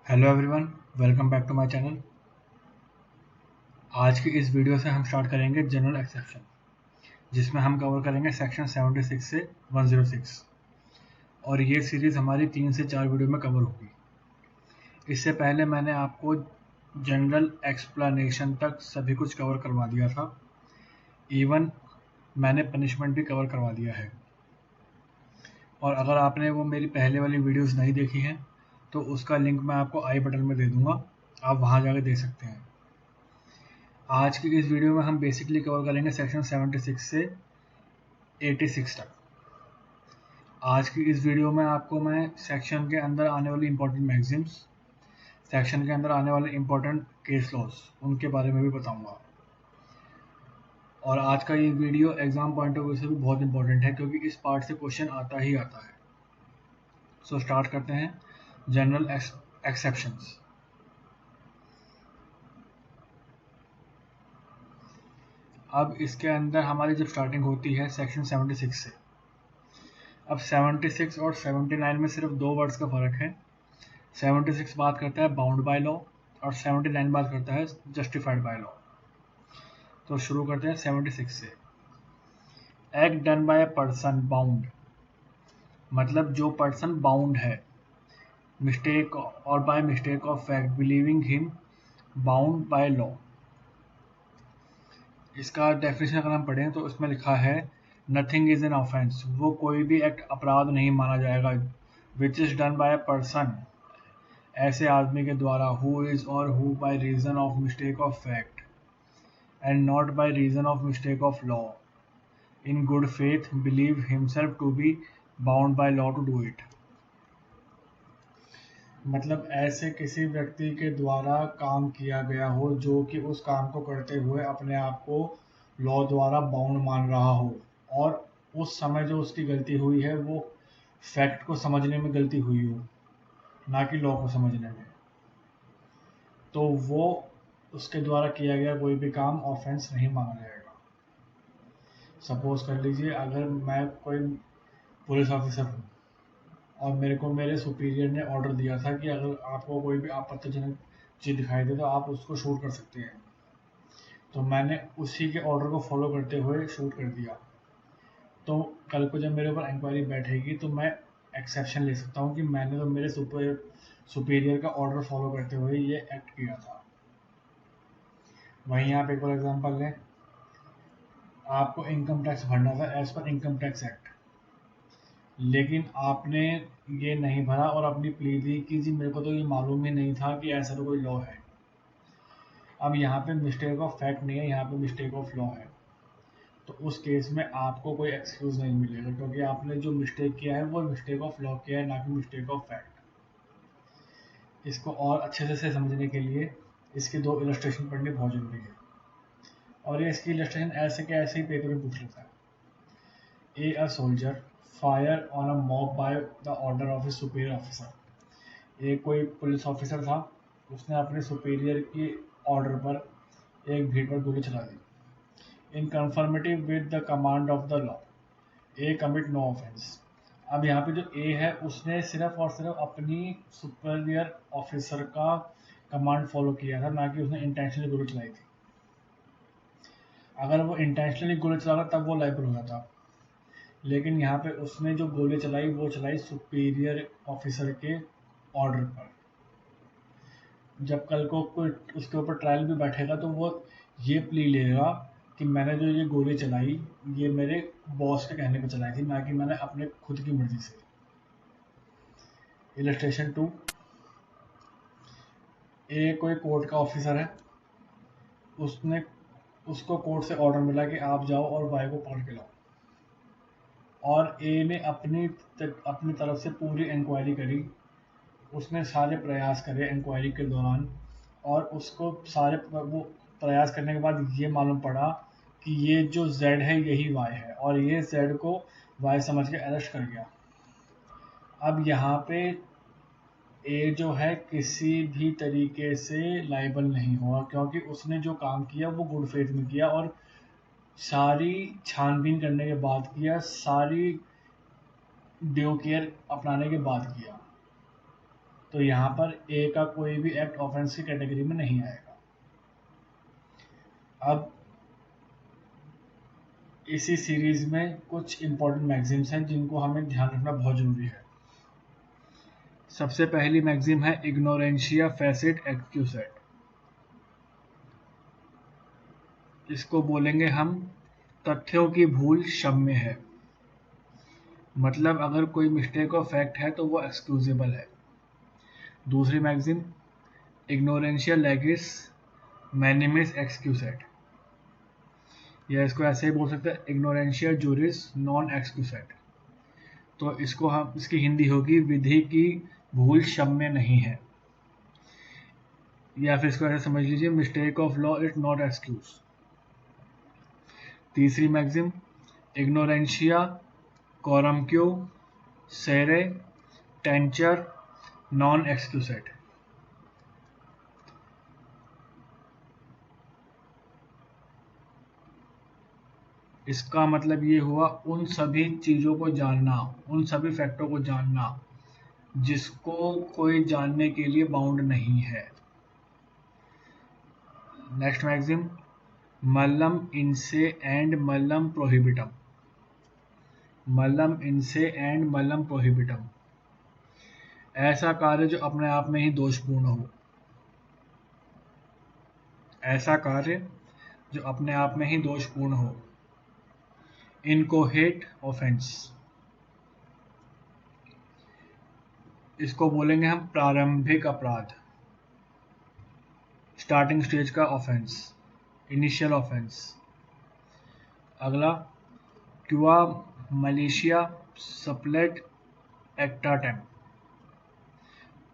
Hello everyone, welcome back to my channel. आज की इस वीडियो से हम स्टार्ट करेंगे जनरल एक्सेप्शन, जिसमें हम कवर करेंगे सेक्शन 76 से 106 और ये सीरीज़ हमारी 3 से 4 वीडियो में कवर होगी। इससे पहले मैंने आपको जनरल एक्सप्लेनेशन तक सभी कुछ कवर करवा दिया था, इवन मैंने पनिशमेंट भी कवर करवा दिया है। और अगर आपने वो मेरी पहले वाली वीडियोज़ नहीं देखी हैं तो उसका लिंक मैं आपको आई बटन में दे दूँगा, आप वहाँ जाकर देख सकते हैं। आज की इस वीडियो में हम बेसिकली कवर करेंगे सेक्शन 76 से 86 तक। आज की इस वीडियो में आपको मैं सेक्शन के अंदर आने वाली इंपॉर्टेंट मैगजीम्स, सेक्शन के अंदर आने वाले इंपॉर्टेंट केस लॉज, उनके बारे में भी बताऊंगा। और आज का ये video exam point of view से भी बहुत इंपॉर्टेंट है, क्योंकि इस पार्ट से क्वेश्चन आता ही आता है। सो स्टार्ट करते हैं जनरल एक्सेप्शंस। अब इसके अंदर हमारी जब स्टार्टिंग होती है सेक्शन 76 से, अब 76 और 79 में सिर्फ 2 वर्ड्स का फ़र्क है। 76 बात करता है बाउंड बाय लॉ और 79 बात करता है जस्टिफाइड बाय लॉ। तो शुरू करते हैं 76 से। Act done by a person bound, मतलब जो पर्सन बाउंड है, मिस्टेक और by mistake of fact believing him bound by law. इसका डेफिनेशन अगर हम पढ़ें तो इसमें लिखा है नथिंग इज एन ऑफेंस, वो कोई भी एक्ट अपराध नहीं माना जाएगा which is done by a person, ऐसे आदमी के द्वारा, हु इज और who by reason of mistake of fact and not by reason of mistake of law in good faith believe himself to be bound by law to do it. मतलब ऐसे किसी व्यक्ति के द्वारा काम किया गया हो जो कि उस काम को करते हुए अपने आप को लॉ द्वारा बाउंड मान रहा हो, और उस समय जो उसकी गलती हुई है वो फैक्ट को समझने में गलती हुई हो, ना कि लॉ को समझने में, तो वो उसके द्वारा किया गया कोई भी काम ऑफेंस नहीं माना जाएगा। सपोज कर लीजिए, अगर मैं कोई पुलिस ऑफिसर हूँ और मेरे को मेरे सुपीरियर ने ऑर्डर दिया था कि अगर आपको कोई भी आपत्तिजनक चीज़ दिखाई दे तो आप उसको शूट कर सकते हैं, तो मैंने उसी के ऑर्डर को फॉलो करते हुए शूट कर दिया, तो कल को जब मेरे ऊपर इंक्वायरी बैठेगी तो मैं एक्सेप्शन ले सकता हूँ कि मैंने तो मेरे सुपीरियर का ऑर्डर फॉलो करते हुए ये एक्ट किया था। वहीं आप एक और एग्जांपल लें, आपको इनकम टैक्स भरना था as per income tax act, लेकिन आपने ये नहीं भरा और अपनी प्ली दी कि जी मेरे को तो ये मालूम ही नहीं था कि ऐसा तो कोई लॉ है। अब यहाँ पे मिस्टेक ऑफ फैक्ट नहीं है, यहाँ पे मिस्टेक ऑफ लॉ है, तो उस केस में आपको कोई एक्सक्यूज नहीं मिलेगा, क्योंकि आपने जो मिस्टेक किया है वो मिस्टेक ऑफ लॉ किया है, ना कि मिस्टेक ऑफ फैक्ट। इसको और अच्छे से समझने के लिए इसके 2 इलस्ट्रेशन पढ़नी बहुत जरूरी है, और ये इसकी इलस्ट्रेशन ऐसे के ऐसे ही पेपर में पूछ लेता है। A soldier fire on a mob by the order of his superior officer. एक कोई पुलिस ऑफिसर था, उसने अपने सुपीरियर की ऑर्डर पर एक भीड़ पर गोली चला दी। In conformity with the command of the law, a commit no offence. अब यहाँ पे जो ए है उसने सिर्फ और सिर्फ अपनी सुपीरियर ऑफिसर का कमांड फॉलो किया था, ना कि उसने इंटेंशनली गोली चलाई थी। अगर वो इंटेंशनली गोली चला तब वो लाइबल हो जाता, लेकिन यहाँ पे उसने जो गोली चलाई वो चलाई सुपीरियर ऑफिसर के ऑर्डर पर। जब कल को कोई उसके ऊपर ट्रायल भी बैठेगा तो वो ये प्ली लेगा कि मैंने जो ये गोली चलाई ये मेरे बॉस के कहने पर चलाई थी, ना कि मैंने अपने खुद की मर्जी से। इलस्ट्रेशन 2, ए कोई कोर्ट का ऑफिसर है, उसने उसको कोर्ट से ऑर्डर मिला कि आप जाओ और वाई को पकड़ के लाओ, और ए ने अपनी तरफ से पूरी इंक्वायरी करी, उसने सारे प्रयास करे इंक्वायरी के दौरान, और उसको सारे वो प्रयास करने के बाद ये मालूम पड़ा कि ये जो Z है यही Y है, और ये Z को Y समझ के अरेस्ट कर गया। अब यहाँ पे ए जो है किसी भी तरीके से लाइबल नहीं हुआ, क्योंकि उसने जो काम किया वो गुड फेथ में किया और सारी छानबीन करने के बाद किया, सारी ड्यू केयर अपनाने के बाद किया। तो यहाँ पर ए का कोई भी एक्ट ऑफेंस की कैटेगरी में नहीं आएगा। अब इसी सीरीज में कुछ इंपॉर्टेंट मैगजीम्स हैं जिनको हमें ध्यान रखना बहुत जरूरी है। सबसे पहली मैगजीम है इग्नोरेंशिया फेसिट एक्यूसेट। इसको बोलेंगे हम तथ्यों की भूल क्षम्य है, मतलब अगर कोई मिस्टेक ऑफ फैक्ट है तो वो एक्सक्यूजेबल है। दूसरी मैगजीम इग्नोरेंशिया लेगिस मैनिमिस एक्सक्यूसेट, या इसको ऐसे ही बोल सकते हैं इग्नोरेंशिया जूरिस नॉन एक्सक्यूसेट। तो इसको हम, इसकी हिंदी होगी विधि की भूल क्षम्य नहीं है, या फिर इसको ऐसे समझ लीजिए mistake of law is not excuse. तीसरी मैगजीम इग्नोरेंशिया कोरमक्यू सेरे टेंचर नॉन एक्सक्यूसेट। इसका मतलब ये हुआ उन सभी चीज़ों को जानना, उन सभी फैक्टों को जानना जिसको कोई जानने के लिए बाउंड नहीं है। नेक्स्ट मैगजीम मल्लम इनसे एंड मल्लम प्रोहिबिटम। मल्लम इनसे एंड मल्लम प्रोहिबिटम, ऐसा कार्य जो अपने आप में ही दोषपूर्ण हो। ऐसा कार्य जो अपने आप में ही दोषपूर्ण हो, इनकोहेट ऑफेंस। इसको बोलेंगे हम प्रारंभिक अपराध, स्टार्टिंग स्टेज का ऑफेंस, इनिशियल ऑफेंस। अगला क्वा मलेशिया सप्लेट एक्टाटेम।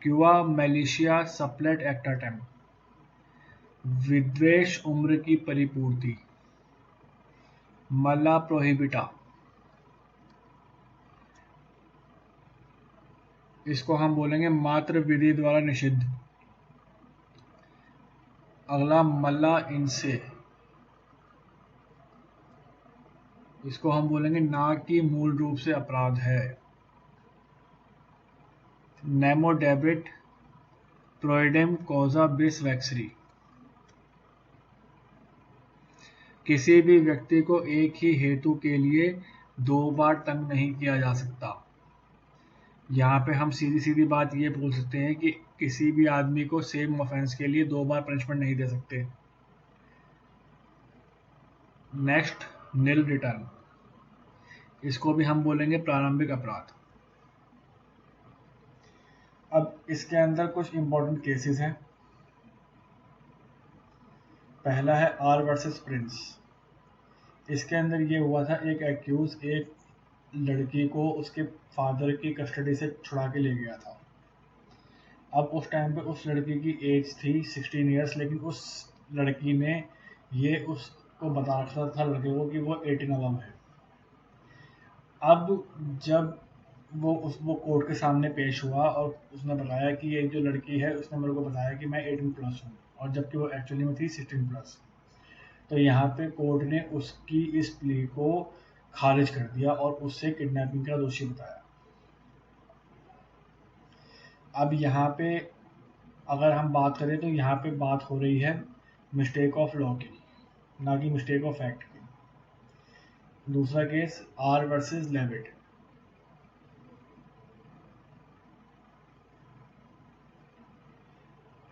क्वा मलेशिया सप्लेट एक्टाटेम, विद्वेष उम्र की परिपूर्ति, मल्ला प्रोहिबिटा। इसको हम बोलेंगे मात्र विधि द्वारा निषिद्ध। अगला मल्ला इनसे, इसको हम बोलेंगे ना कि मूल रूप से अपराध है। नेमो डेबिट प्रोइडेम कॉजा बिस वैक्सरी, किसी भी व्यक्ति को एक ही हेतु के लिए दो बार तंग नहीं किया जा सकता। यहाँ पे हम सीधी सीधी बात ये बोल सकते हैं कि किसी भी आदमी को सेम ऑफेंस के लिए दो बार पनिशमेंट नहीं दे सकते। नेक्स्ट निल रिटर्न, इसको भी हम बोलेंगे प्रारंभिक अपराध। अब इसके अंदर कुछ इंपॉर्टेंट केसेस हैं। पहला है आर वर्सेस प्रिंस। इसके अंदर ये हुआ था, एक एक्यूज एक लड़की को उसके फादर की कस्टडी से छुड़ा के ले गया था। अब उस टाइम पे उस लड़की की एज थी 16 ईयर्स, लेकिन उस लड़की ने ये उसको बता रखा था लड़के को कि वो 18 अबव है। अब जब वो कोर्ट के सामने पेश हुआ और उसने बताया कि ये जो लड़की है उसने मेरे को बताया कि मैं 18 प्लस हूँ, और जबकि वो एक्चुअली में थी 16 प्लस। तो यहाँ पे कोर्ट ने उसकी इस प्ली को खारिज कर दिया और उससे किडनैपिंग का दोषी बताया। अब यहाँ पे अगर हम बात करें तो यहाँ पे बात हो रही है मिस्टेक ऑफ लॉ की, ना कि मिस्टेक ऑफ एक्ट की। दूसरा case R versus Levett.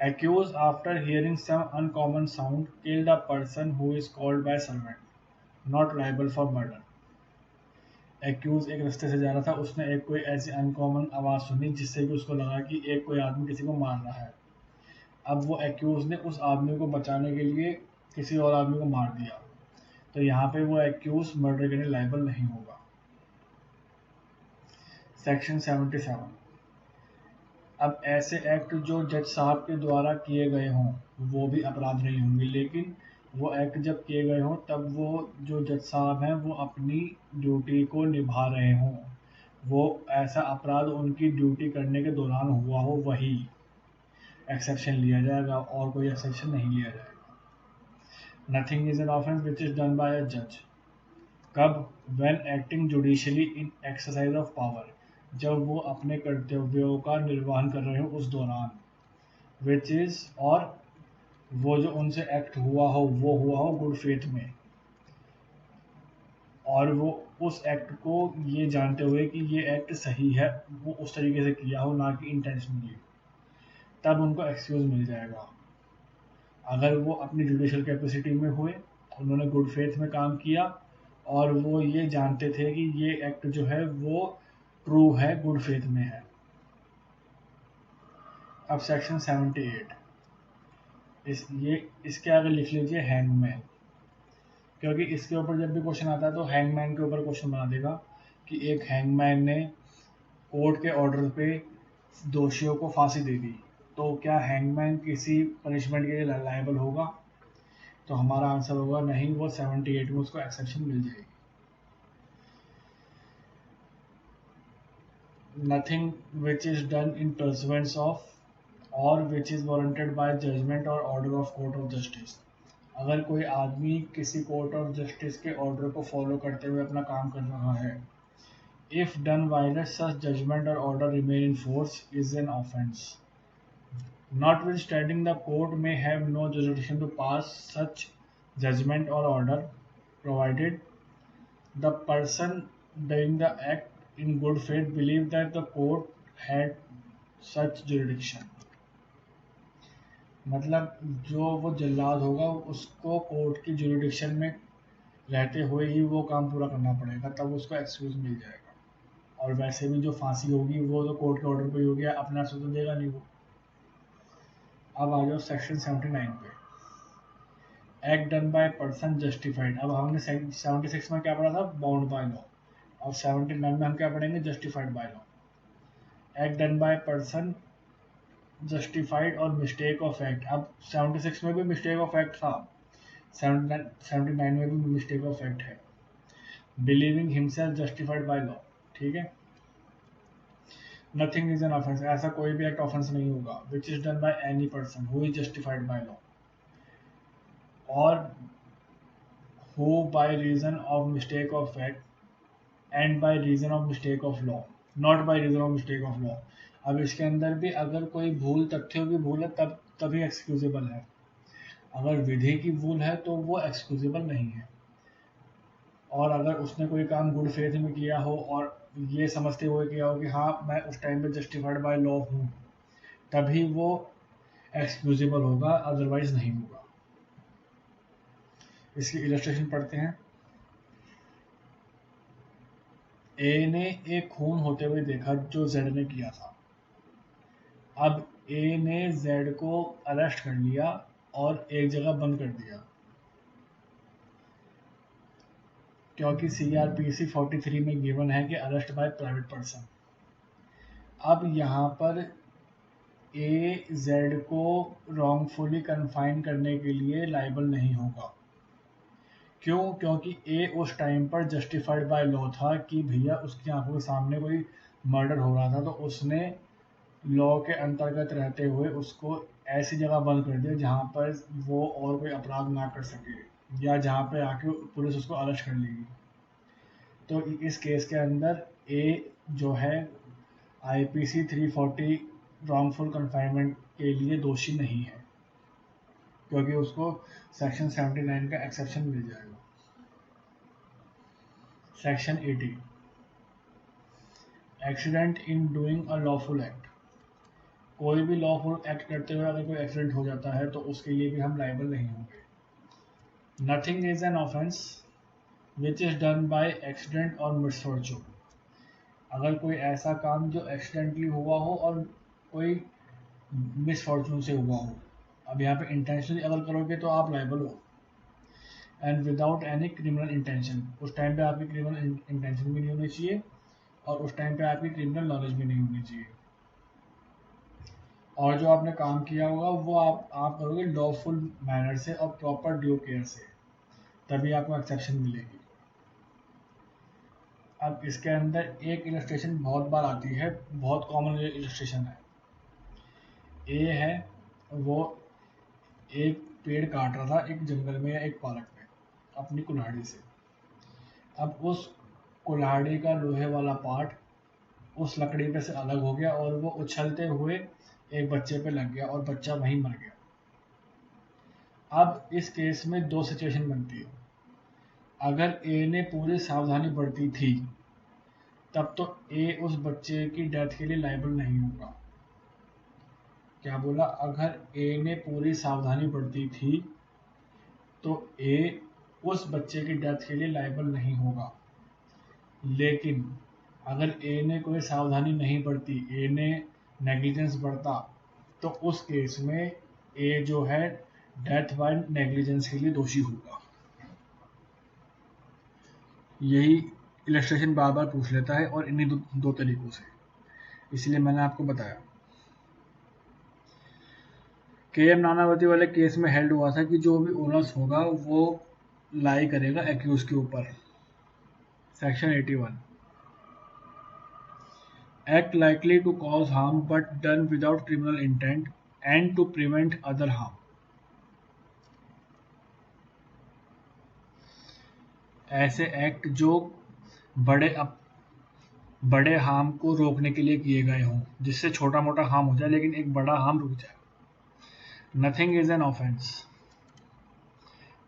Accused after hearing some uncommon sound killed a person who is called by servant, not liable for murder. Accused एक रास्ते से जा रहा था, उसने एक कोई ऐसी अनकॉमन आवाज़ सुनी जिससे कि उसको लगा कि एक कोई आदमी किसी को मार रहा है। अब वो accused ने उस आदमी को बचाने के लिए किसी और आदमी को मार दिया, तो यहाँ पे वो accused मर्डर के लिए लाइबल नहीं होगा। सेक्शन 77। अब ऐसे एक्ट जो जज साहब के द्वारा किए गए हों वो भी अपराध नहीं होंगे, लेकिन वो एक्ट जब किए गए हों तब वो जो जज साहब हैं वो अपनी ड्यूटी को निभा रहे हों, वो ऐसा अपराध उनकी ड्यूटी करने के दौरान हुआ हो, वही एक्सेप्शन लिया जाएगा और कोई एक्सेप्शन नहीं लिया जाएगा। Nothing is an offence which is done by a जज। कब? When acting judicially in exercise of power, जब वो अपने कर्तव्यों का निर्वहन कर रहे हो उस दौरान, विच इज, और वो जो उनसे एक्ट हुआ हो वो हुआ हो गुड फेथ में, और वो उस एक्ट को ये जानते हुए कि ये एक्ट सही है वो उस तरीके से किया हो, ना कि इंटेंशनली, तब उनको एक्सक्यूज मिल जाएगा। अगर वो अपनी जुडिशल कैपेसिटी में हुए, उन्होंने गुड फेथ में काम किया और वो ये जानते थे कि ये एक्ट जो है वो ट्रू है, गुड फेथ में है। अब सेक्शन 78, इसके आगे लिख लीजिए हैंगमैन, क्योंकि इसके ऊपर जब भी क्वेश्चन आता है तो हैंगमैन के ऊपर क्वेश्चन बना देगा कि एक हैंगमैन ने कोर्ट के ऑर्डर पे दोषियों को फांसी दे दी, तो क्या हैंगमैन किसी पनिशमेंट के लिए लायबल होगा? तो हमारा आंसर होगा नहीं, वो 78 में उसको एक्सेप्शन मिल जाएगी। Nothing which is done in pursuance of or which is warranted by judgment or order of court of justice. अगर कोई आदमी किसी कोर्ट ऑफ जस्टिस के ऑर्डर को फॉलो करते हुए अपना काम कर रहा है, if done violate such judgment or order remain in force is an offence. Notwithstanding, the court may have no jurisdiction to pass such judgment or order, provided the person doing the act in good faith believed that the court had such jurisdiction. मतलब जो वो जल्लाद होगा उसको court की jurisdiction में रहते हुए ही वो काम पूरा करना पड़ेगा, तब उसको एक्सक्यूज मिल जाएगा। और वैसे भी जो फांसी होगी वो तो कोर्ट के ऑर्डर पे ही होगी, अपना से तो देगा नहीं वो। अब आ जाओ सेक्शन 79 पे, act done by person justified. अब हमने 76 में क्या पढ़ा था? Bound by law. और 79 में हम क्या पढ़ेंगे? Justified by law. Act done by person justified और मिस्टेक ऑफ एक्ट। अब 76 में भी मिस्टेक ऑफ एक्ट था, 79 में भी मिस्टेक ऑफ एक्ट है। Believing himself justified by law, ठीक है। नथिंग इज एन ऑफेंस, ऐसा कोई भी एक्ट ऑफेंस नहीं होगा। विच is done by any person who is justified by law और who by reason of mistake of fact and by reason of mistake of law, not by reason of mistake of law। अब इसके अंदर भी अगर कोई भूल तथ्यों की भूल है तब तभी एक्सक्यूजेबल है, अगर विधि की भूल है तो वो एक्सक्यूजेबल नहीं है। और अगर उसने कोई काम गुड फेथ में किया हो और ये समझते हुए किया हो कि हाँ मैं उस टाइम पे जस्टिफाइड बाय लॉ हूँ, तभी वो एक्सक्यूजेबल होगा, अदरवाइज नहीं होगा। इसकी इलस्ट्रेशन पढ़ते हैं। ए ने एक खून होते हुए देखा जो जेड ने किया था। अब ए ने जेड को अरेस्ट कर लिया और एक जगह बंद कर दिया, क्योंकि CRPC 43 में गिवन है कि अरेस्ट बाय प्राइवेट पर्सन। अब यहाँ पर ए जेड को रॉन्गफुली कन्फाइन करने के लिए लाइबल नहीं होगा। क्यों? क्योंकि ए उस टाइम पर जस्टिफाइड बाय लॉ था कि भैया उसकी आंखों के सामने कोई मर्डर हो रहा था, तो उसने लॉ के अंतर्गत रहते हुए उसको ऐसी जगह बंद कर दिया जहाँ पर वो और कोई अपराध ना कर सके, या जहाँ पे आके पुलिस उसको अरेस्ट कर लेगी। तो इस केस के अंदर ए जो है IPC 340 रॉन्गफुल कन्फाइनमेंट के लिए दोषी नहीं है, क्योंकि उसको सेक्शन 79 का एक्सेप्शन मिल जाएगा। Section 80, accident in doing a lawful act. कोई भी लॉफुल एक्ट करते हुए अगर कोई एक्सीडेंट हो जाता है तो उसके लिए भी हम लाइबल नहीं होंगे। Nothing is an offence which is done by accident और मिसफॉर्चून। अगर कोई ऐसा काम जो एक्सीडेंटली हुआ हो और कोई मिसफॉर्चून से हुआ हो, अब यहाँ पे इंटेंशनली अगर करोगे तो आप लाइबल हो। And without any criminal intention, उस टाइम पे आपकी क्रिमिनल इंटेंशन भी नहीं होनी चाहिए और उस टाइम पे आपकी क्रिमिनल नॉलेज भी नहीं होनी चाहिए, और जो आपने काम किया होगा वो आप करोगे लॉफुल मैनर से और प्रॉपर ड्यू केयर से, तभी आपको एक्सेप्शन मिलेगी। अब इसके अंदर एक इलस्ट्रेशन बहुत बार आती है, बहुत कॉमन इलस्ट्रेशन है। ए है वो एक पेड़ काट रहा था एक जंगल में या एक पार्क में अपनी कुल्हाड़ी से। अब उस कुल्हाड़ी का लोहे वाला पार्ट उस लकड़ी पे से अलग हो गया और वो उछलते हुए एक बच्चे पे लग गया और बच्चा वहीं मर गया। अब इस केस में दो सिचुएशन बनती है। अगर ए ने पूरी सावधानी बरती थी तब तो ए उस बच्चे की डेथ के लिए लायबल नहीं होगा। क्या बोला? अगर ए ने पूरी सावधानी बरती थी तो ए उस बच्चे की डेथ के लिए लायबल नहीं होगा। लेकिन अगर ए ने कोई सावधानी नहीं बरती, ए ने नेग्लिजेंस बरता, तो उस केस में ए जो है डेथ बाय नेग्लिजेंस के लिए दोषी होगा। यही इलस्ट्रेशन बार बार पूछ लेता है और इन्हीं दो तरीकों से, इसलिए मैंने आपको बताया। के.एम. नानावती वाले केस में हेल्ड हुआ था कि जो भी ओनर्स होगा वो लाई करेगा एक्यूज के ऊपर। Section 81, act likely to cause harm but done without criminal intent and to prevent other harm। ऐसे एक्ट जो बड़े हार्म को रोकने के लिए किए गए हों, जिससे छोटा मोटा हार्म हो जाए लेकिन एक बड़ा हार्म रुक जाए। Nothing is an offense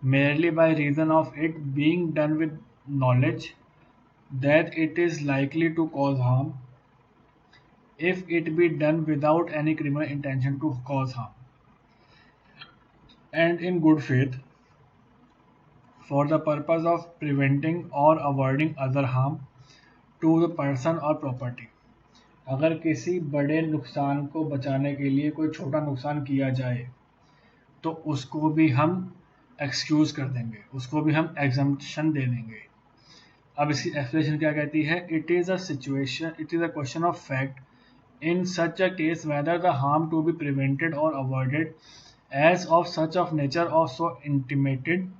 merely by reason of it being done with knowledge that it is likely to cause harm if it be done without any criminal intention to cause harm and in good faith for the purpose of preventing or avoiding other harm to the person or property। अगर किसी बड़े नुकसान को बचाने के लिए कोई छोटा नुकसान किया जाए तो उसको भी हम एक्सक्यूज कर देंगे, उसको भी हम एग्जम्पशन दे देंगे। अब इसकी एक्सप्लेनेशन क्या कहती है? It is a question of fact in such a case whether the harm to be prevented or avoided as of such of nature or so intimated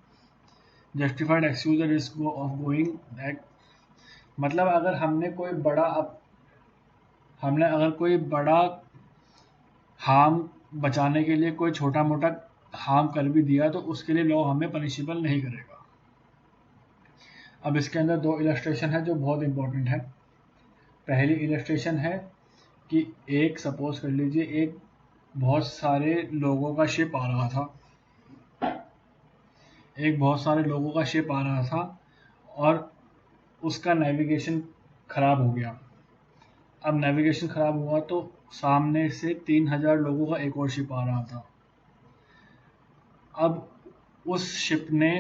justified excuse the risk of going that. मतलब अगर अगर कोई बड़ा harm बचाने के लिए कोई छोटा मोटा हार्म कर भी दिया तो उसके लिए लॉ हमें पनिशेबल नहीं करेगा। अब इसके अंदर दो इलस्ट्रेशन है जो बहुत इंपॉर्टेंट है। पहली इलस्ट्रेशन है कि एक सपोज कर लीजिए एक बहुत सारे लोगों का शिप आ रहा था और उसका नेविगेशन खराब हो गया। अब नेविगेशन खराब हुआ तो सामने से 3000 लोगों का एक और शिप आ रहा था। अब उस शिप ने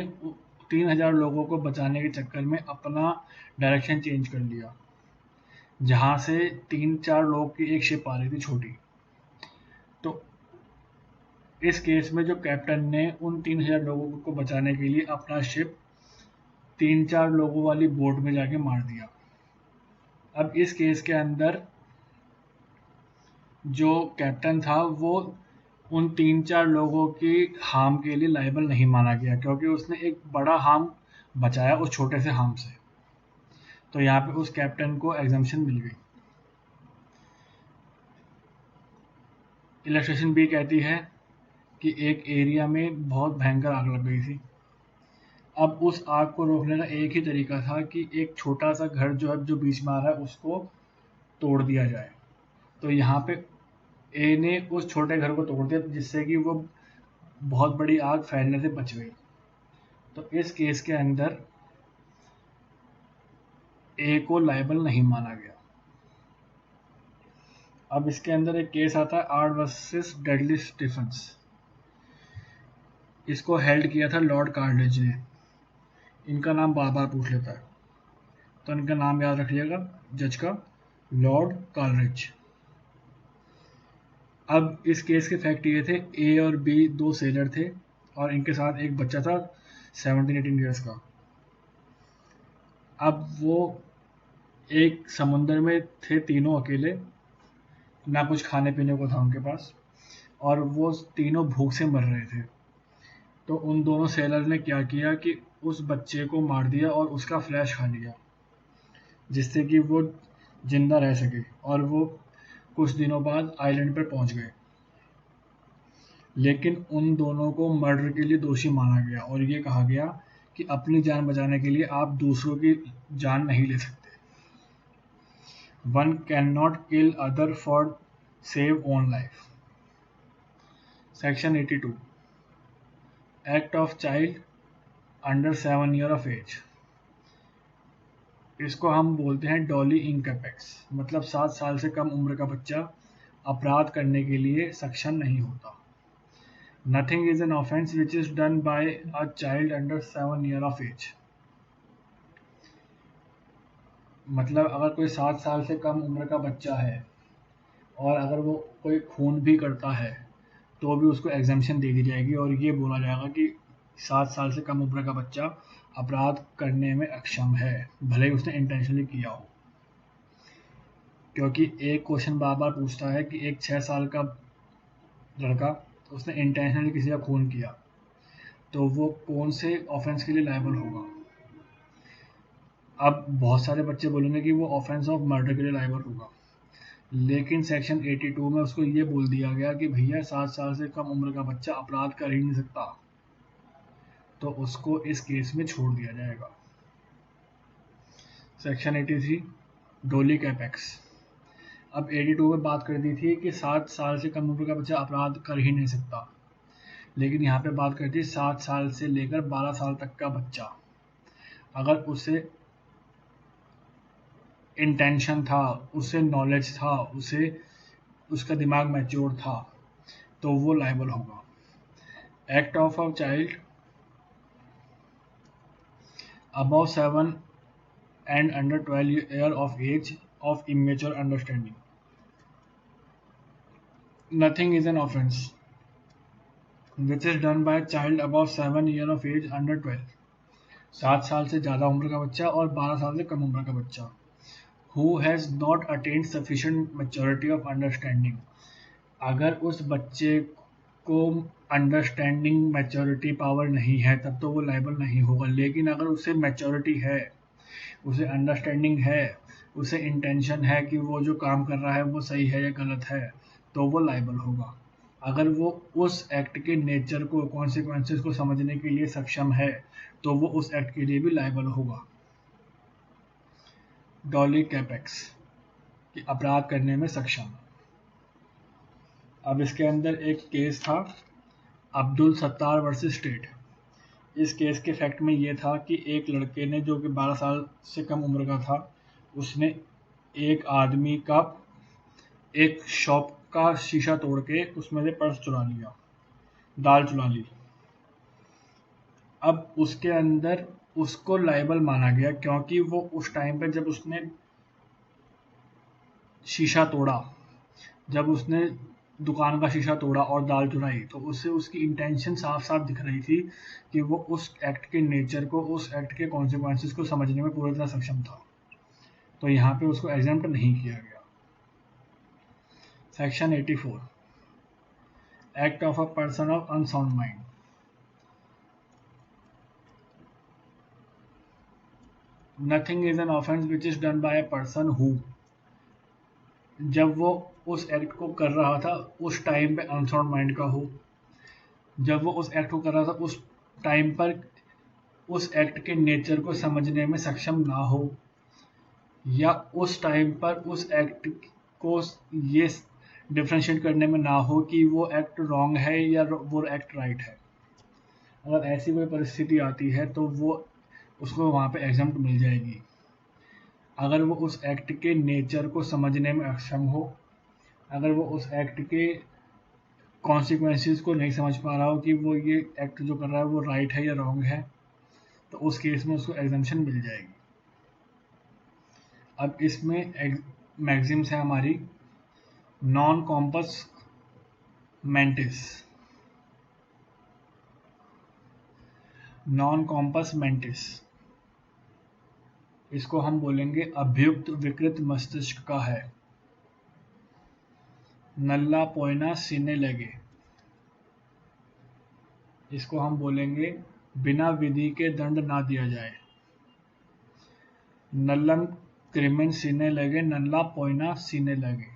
3000 लोगों को बचाने के चक्कर में अपना डायरेक्शन चेंज कर लिया। जहाँ से 3-4 लोग की एक शिप आ रही थी छोटी, तो इस केस में जो कैप्टन ने उन 3000 लोगों को बचाने के लिए अपना शिप 3-4 लोगों वाली बोट में जाके मार दिया। अब इस केस के अंदर जो कैप्टन था वो उन 3-4 लोगों की हार्म के लिए लायबल नहीं माना गया क्योंकि उसने एक बड़ा हार्म बचाया उस छोटे से हार्म से। तो यहाँ पे उस कैप्टन को एग्जम्पशन मिल गई। इलस्ट्रेशन बी कहती है कि एक एरिया में बहुत भयंकर आग लग गई थी। अब उस आग को रोकने का एक ही तरीका था कि एक छोटा सा घर जो बीच में आ रहा है उसको तोड़ दिया जाए। तो यहाँ पे ए ने उस छोटे घर को तोड़ दिया जिससे कि वो बहुत बड़ी आग फैलने से बच गई। तो इस केस के अंदर ए को लायबल नहीं माना गया। अब इसके अंदर एक केस आता है आर्ड वर्सेस डेडली स्टीफन्स। इसको हेल्ड किया था लॉर्ड कार्लेज ने। इनका नाम बार बार पूछ लेता है तो इनका नाम याद रखिएगा जज का, लॉर्ड कार्लेज। अब इस केस के फैक्ट ये थे, ए और बी दो सेलर थे और इनके साथ एक बच्चा था 17-18 ईयर्स का। अब वो एक समुंदर में थे तीनों अकेले, ना कुछ खाने पीने को था उनके पास और वो तीनों भूख से मर रहे थे। तो उन दोनों सेलर ने क्या किया कि उस बच्चे को मार दिया और उसका फ्लैश खा लिया जिससे कि वो जिंदा रह सके और वो कुछ दिनों बाद आइलैंड पर पहुंच गए। लेकिन उन दोनों को मर्डर के लिए दोषी माना गया और ये कहा गया कि अपनी जान बचाने के लिए आप दूसरों की जान नहीं ले सकते। One can not kill other for save own life. Section 82 act of child under 7 year of age. इसको हम बोलते हैं डॉली इंकैपेक्स, मतलब 7 साल से कम उम्र का बच्चा अपराध करने के लिए सक्षम नहीं होता। Nothing is an offence which is done by a child under 7 year of age. मतलब अगर कोई 7 साल से कम उम्र का बच्चा है और अगर वो कोई खून भी करता है तो भी उसको एग्जम्पशन दे दी जाएगी और ये बोला जाएगा कि 7 साल से कम उम्र का बच्चा अपराध करने में अक्षम है, भले ही उसने इंटेंशनली किया हो। क्योंकि एक क्वेश्चन बार बार पूछता है कि एक 6 साल का लड़का उसने इंटेंशनली किसी का खून किया तो वो कौन से ऑफेंस के लिए लायबल होगा। अब बहुत सारे बच्चे बोलेंगे कि वो ऑफेंस ऑफ मर्डर के लिए लायबल होगा, लेकिन सेक्शन 82 में उसको ये बोल दिया गया कि भैया 7 साल से कम उम्र का बच्चा अपराध कर ही नहीं सकता, तो उसको इस केस में छोड़ दिया जाएगा। सेक्शन 83 डोली कैपेक्स। अब 82 में बात कर दी थी कि 7 साल से कम उम्र का बच्चा अपराध कर ही नहीं सकता, लेकिन यहाँ पे बात करती है 7 साल से लेकर 12 साल तक का बच्चा, अगर उसे इंटेंशन था, उसे नॉलेज था, उसे उसका दिमाग मैच्योर था, तो वो लायबल होगा। Act of a child above 7 and under 12 year of age of immature understanding. Nothing is an offense which is done by a child above 7 year of age under 12. 7 साल से ज़्यादा उम्र का बच्चा और 12 साल से कम उम्र का बच्चा who has not attained sufficient maturity of understanding. अगर उस बच्चे को अंडरस्टैंडिंग मैच्योरिटी पावर नहीं है तब तो वो लायबल नहीं होगा, लेकिन अगर उसे मैच्योरिटी है, उसे अंडरस्टैंडिंग है, उसे इंटेंशन है कि वो जो काम कर रहा है वो सही है या गलत है, तो वो लायबल होगा। अगर वो उस एक्ट के नेचर को, कॉन्सिक्वेंसेस को समझने के लिए सक्षम है तो वो उस एक्ट के लिए भी लायबल होगा। डॉली कैपेक्स कि अपराध करने में सक्षम। अब इसके अंदर एक केस था अब्दुल सत्तार वर्सेस स्टेट। इस केस के फैक्ट में ये था कि एक लड़के ने, जो कि 12 साल से कम उम्र का था, उसने एक आदमी का एक शॉप का शीशा तोड़ के उसमें से पर्स चुरा लिया, दाल चुरा ली। अब उसके अंदर उसको लायबल माना गया क्योंकि वो उस टाइम पे जब उसने शीशा तोड़ा, जब उसने दुकान का शीशा तोड़ा और दाल चुराई, तो उससे उसकी इंटेंशन साफ साफ दिख रही थी कि वो उस एक्ट के नेचर को, उस एक्ट के कॉन्सिक्वेंसेस को समझने में पूरी तरह सक्षम था, तो यहाँ पे उसको एग्जाम्प्ट नहीं किया गया। Section 84 act of a person of unsound mind. Nothing is an offence which is done by a person who, जब वो उस एक्ट को कर रहा था उस टाइम पे अनसाउंड माइंड का हो, जब वो उस एक्ट को कर रहा था उस टाइम पर उस एक्ट के नेचर को समझने में सक्षम ना हो, या उस टाइम पर उस एक्ट को ये डिफ्रेंशिएट करने में ना हो कि वो एक्ट रॉन्ग है या वो एक्ट राइट है। अगर ऐसी कोई परिस्थिति आती है तो वो उसको वहाँ पे एग्जम्प्ट मिल जाएगी। अगर वो उस एक्ट के नेचर को समझने में अक्षम हो, अगर वो उस एक्ट के कॉन्सिक्वेंसेस को नहीं समझ पा रहा हो कि वो ये एक्ट जो कर रहा है वो राइट है या रॉन्ग है, तो उस केस में उसको एग्जम्पशन मिल जाएगी। अब इसमें मैक्सिम्स है हमारी non compos mantis. Non compos mantis इसको हम बोलेंगे अभियुक्त विकृत मस्तिष्क का है। नल्ला पोइना सीने लगे, इसको हम बोलेंगे बिना विधि के दंड ना दिया जाए। नल्लम क्रिमिन सीने लगे, नल्ला पोइना सीने लगे।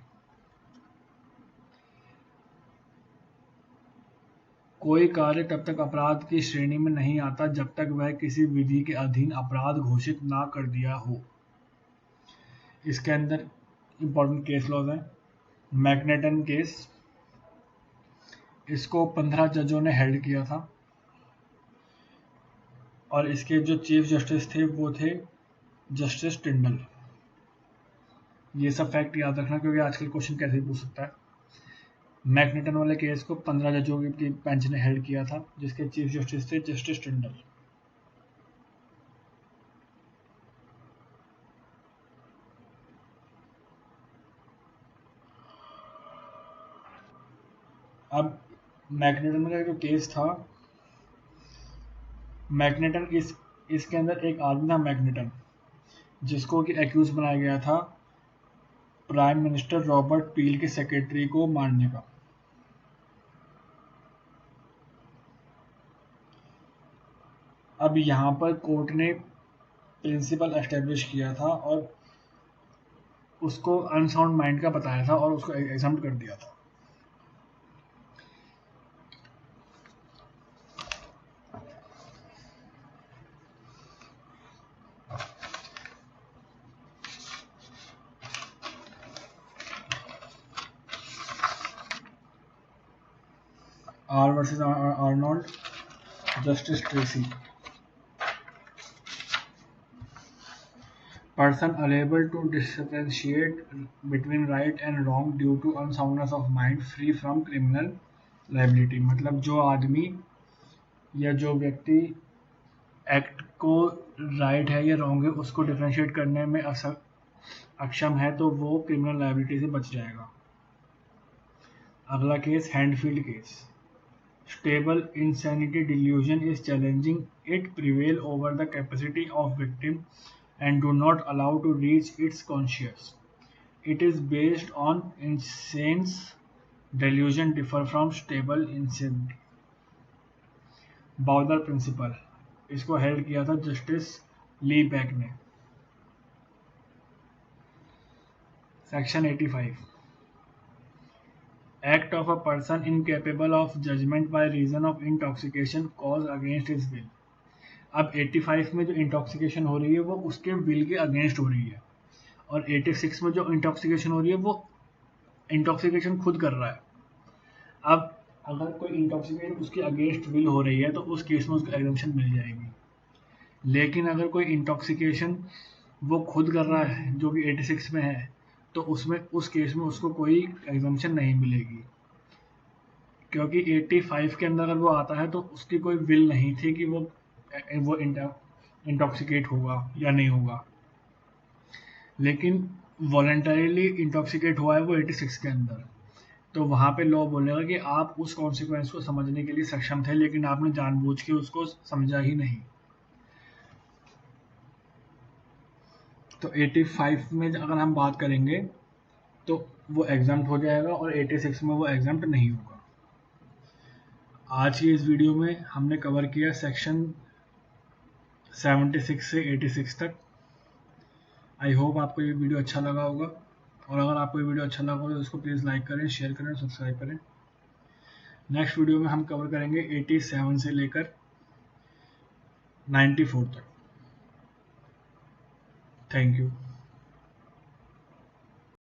कोई कार्य तब तक अपराध की श्रेणी में नहीं आता जब तक वह किसी विधि के अधीन अपराध घोषित ना कर दिया हो। इसके अंदर इंपॉर्टेंट केस लॉज हैं। मैग्नेटन केस, इसको 15 जजों ने हेल्ड किया था और इसके जो चीफ जस्टिस थे वो थे जस्टिस टिंडल। ये सब फैक्ट याद रखना क्योंकि आजकल क्वेश्चन कैसे भी पूछ सकता है। मैग्नेटन वाले केस को 15 जजों की बेंच ने हेल्ड किया था जिसके चीफ जस्टिस थे जस्टिस टिंडल। अब मैग्नेटन का जो केस था, मैग्नेटन इसके अंदर एक आदमी था मैग्नेटन, जिसको कि एक्यूज बनाया गया था प्राइम मिनिस्टर रॉबर्ट पील के सेक्रेटरी को मारने का। अब यहाँ पर कोर्ट ने प्रिंसिपल एस्टेब्लिश किया था और उसको अनसाउंड माइंड का बताया था और उसको एग्जाम्प्ट कर दिया था। R versus Arnold, justice Tracy. Person unable to differentiate between right and wrong due to unsoundness of mind, free from criminal liability। मतलब जो आदमी या जो व्यक्ति एक्ट को राइट है या रॉन्ग है उसको डिफरेंशिएट करने में अक्षम है तो वो क्रिमिनल लायबिलिटी से बच जाएगा। अगला case Handfield case. Stable insanity delusion is challenging it prevail over the capacity of victim and do not allow to reach its conscious. It is based on insane's delusion differ from stable insanity। बाउदर principle, इसको held किया था justice Lee Back ने। Section 85, act of a person incapable of judgment by reason of intoxication caused against his will। अब 85 में जो intoxication हो रही है वो उसके विल के अगेंस्ट हो रही है और 86 में जो इंटॉक्सिकेशन हो रही है वो इंटॉक्सिकेशन खुद कर रहा है। अब अगर कोई इंटॉक्सिकेशन उसके अगेंस्ट विल हो रही है तो उस केस में उसको एग्जम्पशन मिल जाएगी, लेकिन अगर कोई इंटॉक्सिकेशन वो खुद कर रहा है जो कि 86 में है तो उसमें उस केस में उसको कोई एग्जम्पशन नहीं मिलेगी, क्योंकि 85 के अंदर अगर वो आता है तो उसकी कोई विल नहीं थी कि वो इंटॉक्सिकेट होगा या नहीं होगा, लेकिन वॉलंटरीली इंटॉक्सिकेट हुआ है वो 86 के अंदर, तो वहाँ पे लॉ बोलेगा कि आप उस कॉन्सिक्वेंस को समझने के लिए सक्षम थे लेकिन आपने जानबूझ के उसको समझा ही नहीं। तो 85 में अगर हम बात करेंगे तो वो एग्जाम्प्ट हो जाएगा और 86 में वो एग्जाम्प्ट नहीं होगा। आज की इस वीडियो में हमने कवर किया सेक्शन 76 से 86 तक। आई होप आपको ये वीडियो अच्छा लगा होगा और अगर आपको ये वीडियो अच्छा लगा हो तो इसको प्लीज़ लाइक करें, शेयर करें, सब्सक्राइब करें। नेक्स्ट वीडियो में हम कवर करेंगे 87 से लेकर 94 तक। Thank you.